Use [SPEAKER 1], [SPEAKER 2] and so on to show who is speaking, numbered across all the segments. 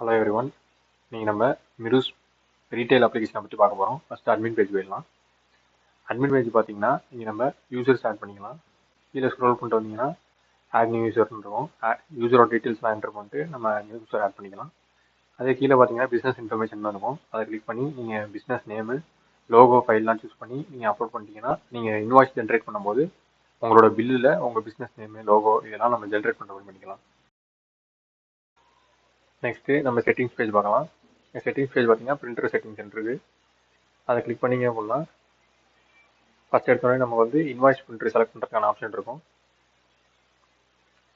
[SPEAKER 1] Hello every one. நீங்கள் நம்ம மிருஸ் retail அப்ளிகேஷனை பற்றி பார்க்க போகிறோம். ஃபஸ்ட்டு அட்மின் பேஜ் போயிடலாம். அட்மின் பேஜ் பார்த்தீங்கன்னா இங்கே நம்ம யூசர்ஸ் ஆட் பண்ணிக்கலாம். கீழே ஸ்க்ரோல் பண்ணிட்டு வந்தீங்கன்னா ஆட் நியூ யூசர்னு இருக்கும். யூசரோட டீட்டெயில்ஸ்லாம் என்டர் பண்ணிட்டு நம்ம நியூ யூசர் ஆட் பண்ணிக்கலாம். அதே கீழே பார்த்தீங்கன்னா பிஸ்னஸ் இன்ஃபர்மேஷன் தான் இருக்கும். அதை கிளிக் பண்ணி நீங்கள் பிஸ்னஸ் நேமு, லோகோ, ஃபைல்லாம் சூஸ் பண்ணி நீங்கள் அப்லோட் பண்ணிட்டீங்கன்னா நீங்கள் இன்வாய்ஸ் ஜென்ரேட் பண்ணும்போது உங்களோட பில்லில் உங்கள் பிஸ்னஸ் நேமு, லோகோ இதெல்லாம் நம்ம ஜென்ரேட் பண்ணுற பண்ணிக்கலாம். நெக்ஸ்ட்டு நம்ம செட்டிங்ஸ் பேஜ் பார்க்கலாம். செட்டிங்ஸ் பேஜ் பார்த்தீங்கன்னா பிரிண்டர் செட்டிங்ஸ் இருக்குது. அதை கிளிக் பண்ணிங்க அப்படின்னா ஃபஸ்ட் எடுத்தோடனே நம்ம வந்து இன்வாய்ஸ் பிரிண்டர் செலக்ட் பண்ணுறதுக்கான ஆப்ஷன் இருக்கும்.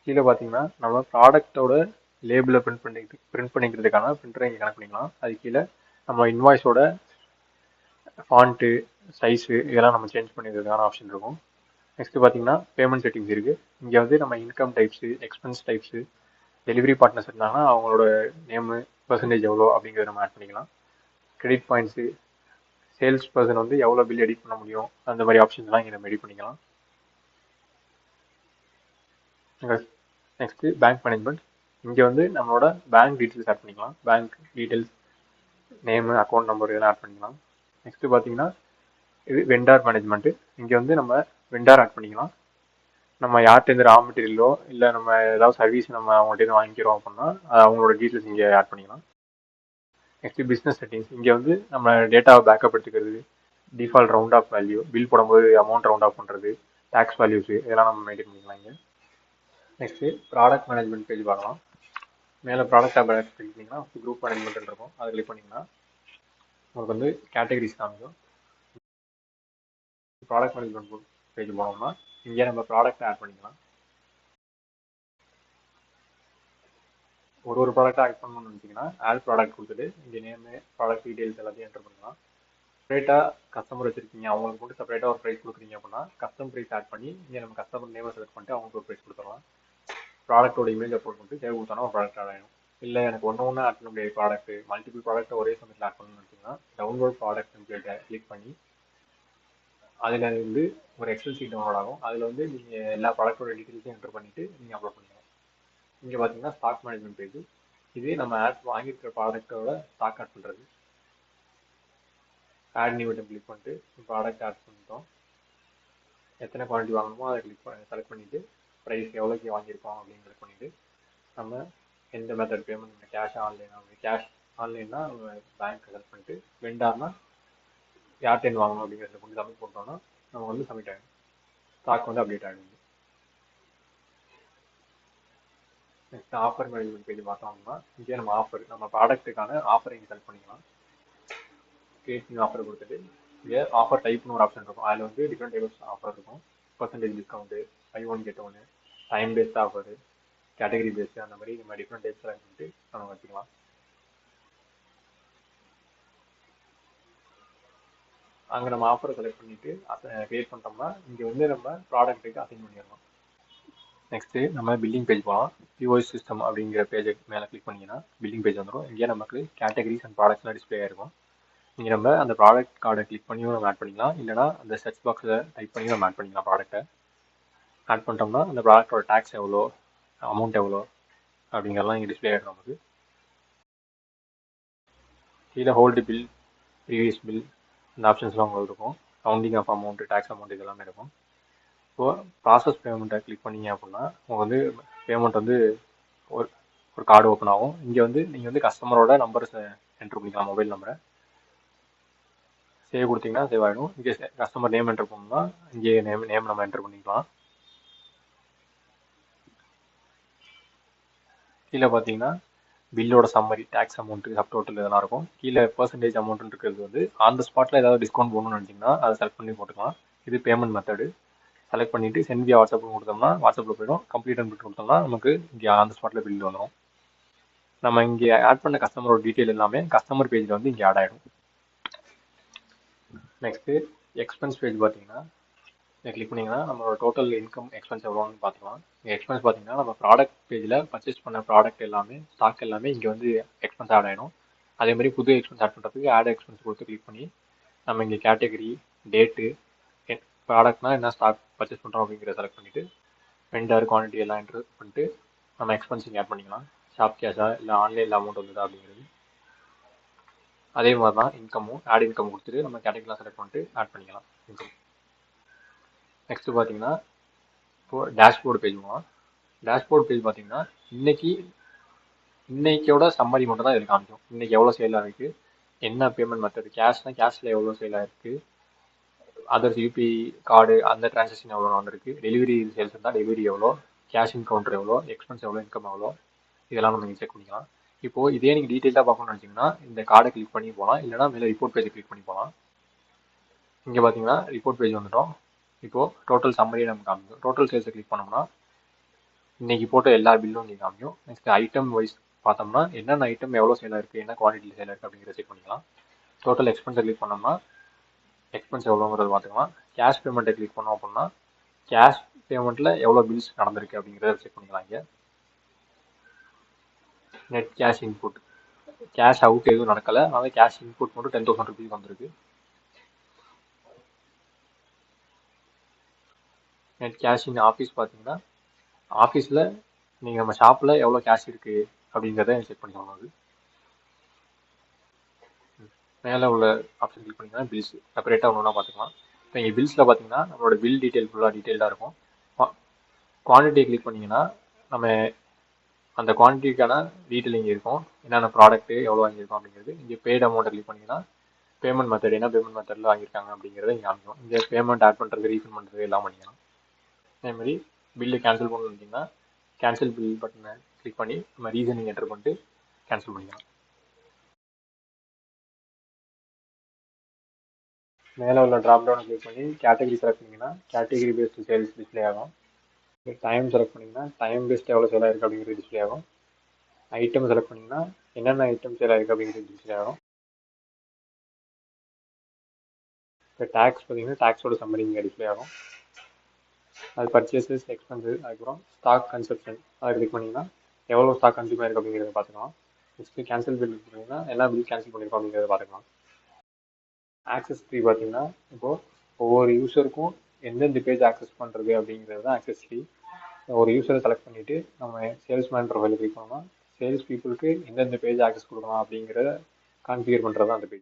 [SPEAKER 1] கீழே பார்த்தீங்கன்னா நம்ம ப்ராடக்டோட லேபிளை பிரிண்ட் பண்ணிக்கிறதுக்கான பிரிண்டரை இங்கே கனெக்ட் பண்ணிக்கலாம். அது கீழே நம்ம இன்வாய்ஸோட ஃபாண்ட்டு, சைஸு இதெல்லாம் நம்ம சேஞ்ச் பண்ணிக்கிறதுக்கான ஆப்ஷன் இருக்கும். நெக்ஸ்ட்டு பார்த்தீங்கன்னா பேமெண்ட் செட்டிங்ஸ் இருக்குது. இங்கே வந்து நம்ம income types, expense types, delivery partners இருந்தாங்கன்னா அவங்களோட நேமு, பர்சன்டேஜ் எவ்வளோ அப்படிங்கிறத நம்ம ஆட் பண்ணிக்கலாம். கிரெடிட் பாயிண்ட்ஸு, சேல்ஸ் பர்சன் வந்து எவ்வளோ பில் எடிட் பண்ண முடியும் அந்த மாதிரி ஆப்ஷன்ஸ்லாம் இங்கே நம்ம எடிட் பண்ணிக்கலாம். Next bank management. இங்கே வந்து நம்மளோட பேங்க் டீட்டெயில்ஸ் ஆட் பண்ணிக்கலாம். Bank details, name, account number இதெல்லாம் ஆட் பண்ணிக்கலாம். நெக்ஸ்ட்டு பார்த்தீங்கன்னா இது வெண்டார் மேனேஜ்மெண்ட்டு. இங்கே வந்து நம்ம வெண்டார் ஆட் பண்ணிக்கலாம். நம்ம யார்கிட்டேருந்து ரா மெட்டீரியலோ இல்லை நம்ம ஏதாவது சர்வீஸ் நம்ம அவங்கள்ட்ட வாங்கிக்கிறோம் அப்படின்னா அவங்களோட டீட்டெயில்ஸ் இங்கே ஆட் பண்ணிக்கலாம். Next business settings. இங்கே வந்து நம்ம டேட்டாவை பேக்கப் எடுத்துக்கிறது, default round off value, bill போடும்போது அமௌண்ட் ரவுண்ட் ஆஃப் பண்ணுறது, டேக்ஸ் வேல்யூஸு இதெல்லாம் நம்ம மெயின்டைன் பண்ணிக்கலாம் இங்கே. நெக்ஸ்ட்டு ப்ராடக்ட் மேனேஜ்மெண்ட் பேஜ் பார்க்கலாம். மேலே ப்ராடக்ட் டேப் கிளிக் பண்ணிங்கன்னா குரூப் மேனேஜ்மெண்ட் இருக்கும். அதை கிளிக் பண்ணிங்கன்னா உங்களுக்கு வந்து கேட்டகரிஸ் காமிக்கும். ப்ராடக்ட் மேனேஜ்மெண்ட் பேஜ் போனோம்னா இங்கே நம்ம ப்ராடக்ட் ஆட் பண்ணிக்கலாம். ஒரு ப்ராடக்டாக ஆட் பண்ணணும்னு நினச்சிங்கன்னா ஆட் ப்ராடக்ட் கொடுத்துட்டு இங்கே நேமு, ப்ராடக்ட் டீட்டெயில்ஸ் எல்லாத்தையும் என்டர் பண்ணலாம். செப்பரேட்டாக கஸ்டமர் வச்சிருக்கீங்க, அவங்களுக்கு மட்டும் செப்பரேட்டாக ஒரு ப்ரைஸ் கொடுக்குறீங்க அப்படின்னா கஸ்டம் ப்ரைஸ் ஆட் பண்ணி இங்கே நம்ம கஸ்டமர் நேமை செலக்ட் பண்ணிட்டு அவங்களுக்கு ஒரு ப்ரைஸ் கொடுத்துடலாம். ப்ராடக்ட்டோட இமேஜ் அப்லோட் பண்ணிட்டு சேவ் கொடுத்தோன்னா ஒரு ப்ராடக்ட் ஆட் ஆகிடும். இல்லை எனக்கு ஒன்று ஆட் பண்ண முடியாது ப்ராடக்ட், மல்டிபிள் ப்ராடக்ட்டை ஒரே சமயத்தில் ஆட் பண்ணணும்னு நினச்சிங்கன்னா டவுன்லோட் ப்ராடக்ட் டெம்ப்ளேட்டை கிளிக் பண்ணி அதில் வந்து ஒரு எக்ஸல் சீட் டவுன்லோட் ஆகும். அதில் வந்து நீங்கள் எல்லா ப்ராடக்ட்டோட டீட்டெயில்ஸையும் என்டர் பண்ணிவிட்டு நீங்கள் அப்லோட் பண்ணிக்கலாம். இங்கே பார்த்தீங்கன்னா ஸ்டாக் மேனேஜ்மெண்ட் பேஜ். இது நம்ம ஆட் வாங்கியிருக்கிற ப்ராடக்ட்டோட ஸ்டாக் ஆட் பண்ணுறது. ஆட் நியூ பட்டன் கிளிக் பண்ணிட்டு ப்ராடக்ட் ஆட் பண்ணிட்டோம். எத்தனை குவான்டிட்டி வாங்கணுமோ அதை செலக்ட் பண்ணிவிட்டு ப்ரைஸ் எவ்வளோக்கு வாங்கியிருக்கோம் அப்படின்னு செலக்ட் பண்ணிவிட்டு நம்ம எந்த மெத்தட் பேமெண்ட், கேஷ் ஆன்லைனா, கேஷ் ஆன்லைன்னா நம்ம பேங்க் செலக்ட் பண்ணிட்டு வெண்டார்னா யார்டென் வாங்கணும் அப்படிங்கிறத கொண்டு சப்மிட் பண்ணிட்டோம்னா நம்ம வந்து சப்மிட் ஆகிடும். ஸ்டாக் வந்து அப்டேட் ஆகிடும். நெக்ஸ்ட் ஆஃபர் மேனேஜ்மெண்ட் பேஜ் பார்த்தோம்னா இங்கே நம்ம நம்ம ப்ராடக்ட்டுக்கான ஆஃபரை இங்கே செலக்ட் பண்ணிக்கலாம். கிரியேட் நியூ ஆஃபர் கொடுத்துட்டு இங்கே ஆஃபர் டைப்னு ஒரு ஆப்ஷன் இருக்கும். அதில் வந்து டிஃப்ரெண்ட் டைப்ஸ் ஆஃபர் இருக்கும். Percentage discount, buy one get ஒன்று, time based offer, category based, அந்த மாதிரி நம்ம டிஃப்ரெண்ட் டைப்ஸ் செலக்ட் பண்ணிட்டு நம்ம வச்சுக்கலாம். அங்கே நம்ம ஆஃபரை செலக்ட் பண்ணிவிட்டு கிரியேட் பண்ணிட்டோம்னா இங்கே வந்து நம்ம ப்ராடக்ட்டுக்கு அசைன் பண்ணிடலாம். நெக்ஸ்ட்டு நம்ம பில்லிங் பேஜ் போகலாம். பிஓஎஸ் சிஸ்டம் அப்படிங்கிற பேஜை மேலே கிளிக் பண்ணிங்கன்னா பில்லிங் பேஜ் வந்துடும். இங்கே நமக்கு கேட்டகரிஸ் அண்ட் ப்ராடக்ட்ஸ்லாம் டிஸ்பிளே ஆகிருக்கும். இங்கே நம்ம அந்த ப்ராடக்ட் கார்டை கிளிக் பண்ணியும் நம்ம ஆட் பண்ணிக்கலாம். இல்லைனா அந்த சர்ச் பாக்ஸில் டைப் பண்ணி நம்ம ஆட் பண்ணிக்கலாம். ப்ராடக்ட்டை ஆட் பண்ணிட்டோம்னா அந்த ப்ராடக்டோட டேக்ஸ் எவ்வளோ, அமௌண்ட் எவ்வளோ அப்படிங்கிறலாம் இங்கே டிஸ்பிளே ஆகிடும். நமக்கு கீழே ஹோல்டு பில், ப்ரீவியஸ் பில் இந்த ஆப்ஷன்ஸ்லாம் உங்களுக்கு இருக்கும். Counting of amount, tax amount இதெல்லாமே இருக்கும். ஸோ ப்ராசஸ் பேமெண்ட்டை கிளிக் பண்ணிங்க அப்படின்னா உங்களுக்கு வந்து பேமெண்ட் வந்து ஒரு கார்டு ஓப்பன் ஆகும். இங்கே வந்து நீங்கள் வந்து கஸ்டமரோட நம்பர்ஸை என்ட்ரு பண்ணிக்கலாம். மொபைல் நம்பரை சேவ் கொடுத்தீங்கன்னா சேவ் ஆகிடும். இங்கே கஸ்டமர் நேம் என்ட்ரு பண்ணணும்னா இங்கே நேம் நம்ம என்ட்ரு பண்ணிக்கலாம். கீழே பார்த்தீங்கன்னா பில்லோட summary, tax amount, subtotal இதெல்லாம் இருக்கும். கீழே பர்சன்டேஜ் அமௌண்ட்டு இருக்கிறது வந்து ஆன் த ஸ்பாட்டில் ஏதாவது டிஸ்கவுண்ட் போகணும்னு நினச்சிங்கன்னா அதை செலக்ட் பண்ணி போட்டுக்கலாம். இது பேமெண்ட் மெத்தடு. செலக்ட் பண்ணிவிட்டு சென்ட் வியா வாட்ஸ்அப்பில் கொடுத்தோம்னா வாட்ஸ்அப்பில் போய்டும். கம்ப்ளீட் அண்ட் பில் கொடுத்தோம்னா நமக்கு இங்கே ஆன் த ஸ்பாட்டில் பில் வந்துடும். நம்ம இங்கே ஆட் பண்ண கஸ்டமரோட டீட்டெயில் எல்லாமே கஸ்டமர் பேஜில் வந்து இங்கே ஆட் ஆகிடும். நெக்ஸ்ட்டு எக்ஸ்பென்ஸ் பேஜ் பார்த்தீங்கன்னா கிளிக் பண்ணிங்கன்னா நம்மளோட டோட்டல் இன்கம் எக்ஸ்பென்ஸ் எவ்வளோன்னு பார்த்துக்கலாம். எக்ஸ்பென்ஸ் பார்த்தீங்கன்னா நம்ம ப்ராடக்ட் பேஜில் பர்ச்சேஸ் பண்ண ப்ராடக்ட் எல்லாமே, ஸ்டாக் எல்லாமே இங்கே வந்து எக்ஸ்பென்ஸ் ஆட் ஆகிடும். அதேமாதிரி புது எக்ஸ்பென்ஸ் ஆட் பண்ணுறதுக்கு ஆட் எக்ஸ்பென்ஸ் கொடுத்து கிளிக் பண்ணி நம்ம இங்கே கேட்டகரி, டேட்டு, ப்ராடக்ட்னா என்ன ஸ்டாக் பர்ச்சேஸ் பண்ணுறோம் அப்படிங்கிறத செலக்ட் பண்ணிவிட்டு வெண்டர், குவான்டிட்டி எல்லாம் என்ட்ரு பண்ணிட்டு நம்ம எக்ஸ்பென்ஸ் இங்கே ஆட் பண்ணிக்கலாம். ஷாப் கேஷா இல்லை ஆன்லைனில் அமௌண்ட் வந்ததா அப்படிங்கிறது. அதே மாதிரி தான் இன்கமும் ஆட் இன்கம் கொடுத்துட்டு நம்ம கேட்டகரிலாம் செலக்ட் பண்ணிட்டு ஆட் பண்ணிக்கலாம் இன்கம். நெக்ஸ்ட் பார்த்தீங்கன்னா இப்போது டேஷ்போர்டு பேஜ் போகலாம். டேஷ்போர்டு பேஜ் பார்த்தீங்கன்னா இன்னைக்கோட சம்மரி மட்டும் தான் இது காமிக்கும். இன்னைக்கு எவ்வளோ சேல் ஆகிருக்கு, என்ன பேமெண்ட் மெத்தட், கேஷ்னால் கேஷில் எவ்வளோ சேல் ஆகிருக்கு, அதர்ஸ் யூபிஐ கார்டு அந்த டிரான்சாக்ஷன் எவ்வளோ வந்திருக்கு, டெலிவரி சேல்ஸ் இருந்தால் டெலிவரி எவ்வளோ, கேஷ் இன் கவுண்டர் எவ்வளோ, எக்ஸ்பென்ஸ் எவ்வளோ, இன்கம் எவ்வளோ, இதெல்லாம் நம்ம செக் பண்ணிக்கலாம். இப்போது இதே நீங்கள் டீட்டெயிலாக பார்க்கணும்னு நினச்சிங்கன்னா இந்த கார்டை கிளிக் பண்ணி போகலாம், இல்லைனா மேலே ரிப்போர்ட் பேஜை கிளிக் பண்ணி போகலாம். இங்கே பார்த்தீங்கன்னா ரிப்போர்ட் பேஜ் வந்துட்டோம். இப்போது டோட்டல் சம்மரியை நம்ம காமிக்கும். டோட்டல் சேல்ஸை கிளிக் பண்ணோம்னா இன்னைக்கு போட்ட எல்லா பில்லும் இங்கே காமிக்கும். நெக்ஸ்ட் ஐட்டம் வைஸ் பார்த்தோம்னா என்னென்ன ஐட்டம் எவ்வளோ சேல் ஆயிருக்கு, என்ன குவான்டிட்டியில் சேல் ஆயிருக்கு அப்படிங்கிறத செக் பண்ணிக்கலாம். டோட்டல் எக்ஸ்பென்ஸை கிளிக் பண்ணோம்னா எக்ஸ்பென்ஸ் எவ்வளோங்கிறது பார்த்துக்கலாம். கேஷ் பேமெண்ட்டை கிளிக் பண்ணோம் அப்படின்னா கேஷ் பேமெண்ட்டில் எவ்வளோ பில்ஸ் நடந்திருக்கு அப்படிங்கிறத செக் பண்ணிக்கலாம். இங்கே net cash input, cash out எதுவும் நடக்கலை, அதனால கேஷ் இன்புட் மட்டும் 10,000 ருபீஸ் வந்திருக்கு. நெட் கேஷ் இன் ஆஃபீஸ் பார்த்தீங்கன்னா ஆஃபீஸில் நீங்கள் நம்ம ஷாப்பில் எவ்வளோ கேஷ் இருக்குது அப்படிங்கிறத செக் பண்ணிக்கலாம். அது மேலே உள்ள ஆப்ஷன் கிளிக் பண்ணிங்கன்னா பில்ஸ் செப்பரேட்டாக ஒன்றா பார்த்துக்கலாம். இப்போ இங்கே பில்ஸில் பார்த்தீங்கன்னா நம்மளோட பில் டீட்டெயில் ஃபுல்லாக டீட்டெயிலாக இருக்கும். குவான்டிட்டியை கிளிக் பண்ணிங்கன்னா நம்ம அந்த குவான்டிட்டிக்கான டீட்டெயில் இங்கே இருக்கும். என்னென்ன ப்ராடக்ட்டு எவ்வளோ வாங்கியிருக்கோம் அப்படிங்கிறது. இங்கே பெய்ட் அமௌண்ட்டை கிளிக் பண்ணிங்கன்னா பேமெண்ட் மெத்தட் என்ன பேமெண்ட் மெத்தடில் வாங்கியிருக்காங்க அப்படிங்கிறத இங்கே காமிக்கும். இங்கே பேமெண்ட் ஆட் பண்ணுறது, ரீஃபண்ட் பண்ணுறது எல்லாம் பண்ணிக்கலாம். அதேமாதிரி பில்லு கேன்சல் பண்ணணும்னு வச்சிங்கன்னா கேன்சல் பில் பட்டனை கிளிக் பண்ணி நம்ம ரீசனிங் என்டர் பண்ணிட்டு கேன்சல் பண்ணிக்கலாம். மேலே உள்ள ட்ராப் டவுனை கிளிக் பண்ணி கேட்டகரி செலக்ட் பண்ணிங்கன்னா கேட்டகரி பேஸ்டு சேல்ஸ் டிஸ்பிளே ஆகும். டைம் செலக்ட் பண்ணிங்கன்னா டைம் பேஸ்ட் எவ்வளோ சேல் ஆயிருக்கு அப்படிங்கிறது டிஸ்பிளே ஆகும். ஐட்டம் செலக்ட் பண்ணிங்கன்னா என்னென்ன ஐட்டம் சேல் ஆயிருக்கு அப்படிங்கிறது டிஸ்பிளே ஆகும். இப்போ டேக்ஸ் பார்த்தீங்கன்னா டேக்ஸோட சம்மரி இங்கே டிஸ்பிளே ஆகும். அது பர்ச்சேசஸ், எக்ஸ்பென்சஸ், அதுக்கப்புறம் ஸ்டாக் கன்சப்ஷன் அதை கிளிக் பண்ணிங்கன்னா எவ்வளோ ஸ்டாக் கன்சியூம் ஆயிருக்கு அப்படிங்கிறத பார்த்துக்கலாம். நெக்ஸ்ட்டு கேன்சல் பில் பண்ணிங்கன்னா எல்லா பில் கேன்சல் பண்ணியிருக்கோம் அப்படிங்கிறத பார்த்துக்கலாம். ஆக்சஸ் ஃப்ரீ பார்த்தீங்கன்னா இப்போது ஒவ்வொரு யூஸருக்கும் எந்தெந்த பேஜ் ஆக்சஸ் பண்ணுறது அப்படிங்கிறது தான் ஆக்சஸ் ஃப்ரீ. ஒரு யூஸரை செலக்ட் பண்ணிவிட்டு நம்ம சேல்ஸ்மேன் ப்ரொஃபைல் கிளிக் பண்ணோம்னா சேல்ஸ் பீப்புளுக்கு எந்தெந்த பேஜ் ஆக்சஸ் கொடுக்கலாம் அப்படிங்கிறத கான்ஃபிகர் பண்ணுறது தான் அந்த பேஜ்.